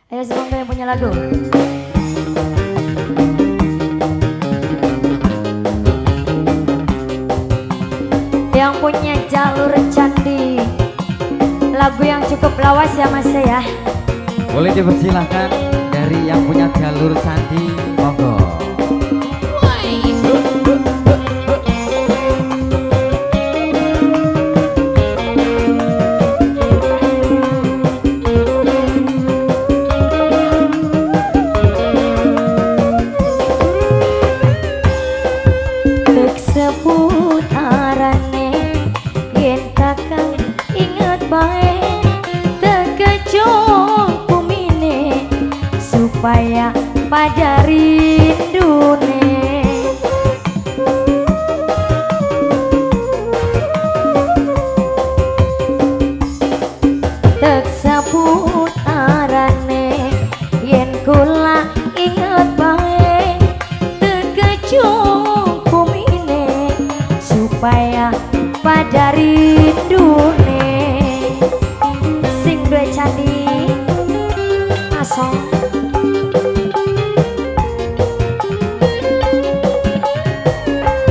Ayo semoga yang punya lagu. Yang punya jalur candi, lagu yang cukup lawas ya mas ya. Boleh dipersilahkan dari yang punya jalur candi, monggo. Seputarane yen kakang inget bae tegejong kumine supaya pada rindune tek seputarane yen kula inget bae tegejong supaya pada rindune sing duwe candi asong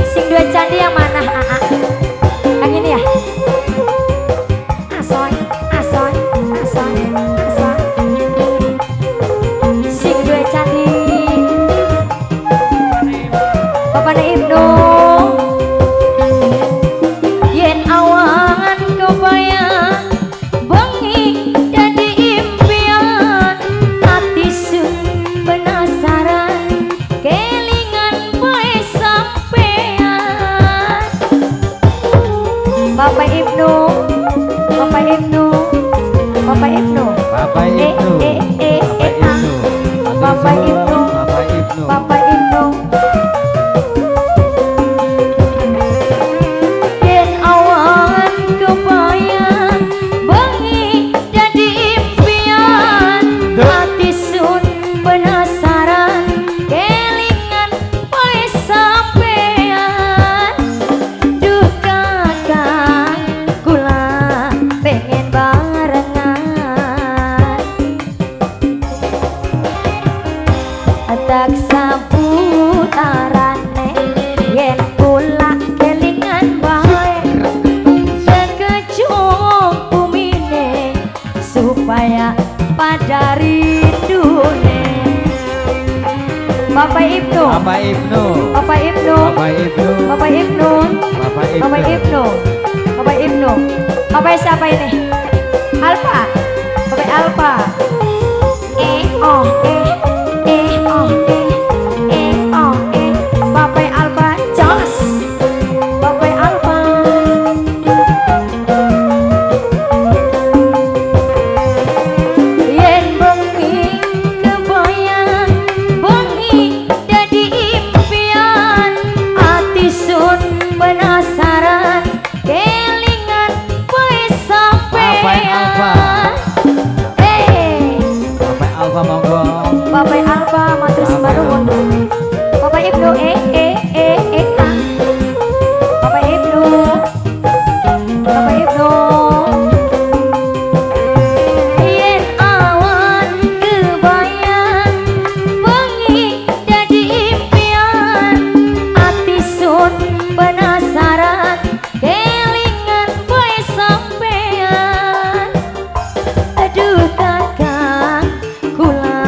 sing duwe candi yang mana yang ini ya asong asong asong asong sing duwe candi Bapak Ibnu Bapak Ibnu, Bapak Ibnu, Bapak Ibnu, Bapak Ibnu, Bapak Ibnu, Bapak Ibnu, yen awan kebayang bengi jadi impian hati sun penasaran kelingan poe sampean duh kakang kula pengen barengan tak saputarane yen kula kelingan bae sekejong bumine supaya pada rindune Bapak Ibnu, Bapak Ibnu, Bapak Ibnu, Bapak Ibnu, Bapak Ibnu, Bapak Ibnu, Bapak Ibnu, Bapak Ibnu, Bapak siapa ini? Alfa, Bapak Alfa. Bapak Alfa, jos, Bapak Alfa. Yen bengi kebayang, bengi jadi impian, hati sun penasaran, kelingan poe sampean. Bapak Alfa monggo. Bapak Alfa matur sembah nuwun. Bapak Ibnu Bapak Ibnu, Bapak Ibnu. Yen awan kebayang bengi jadi impian hati sun penasaran kelingan poe sampean aduh kakang kula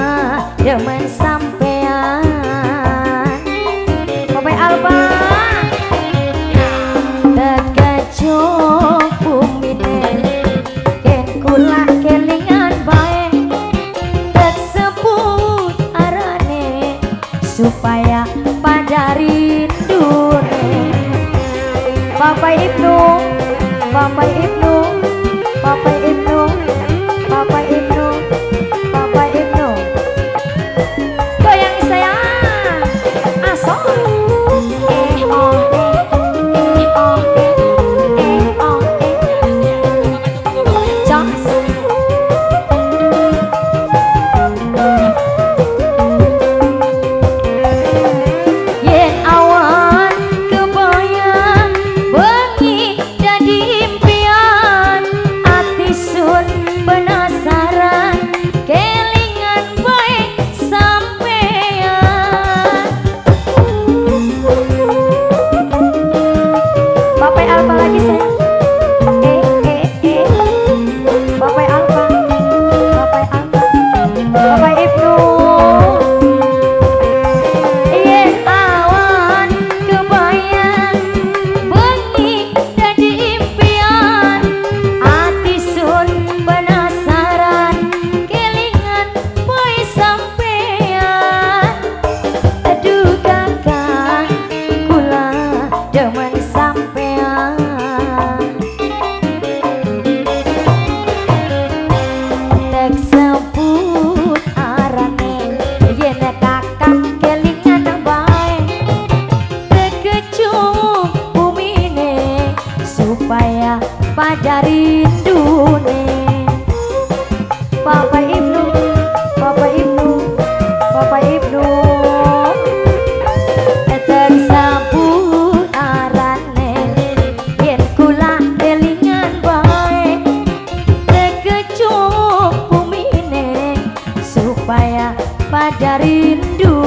pada rindu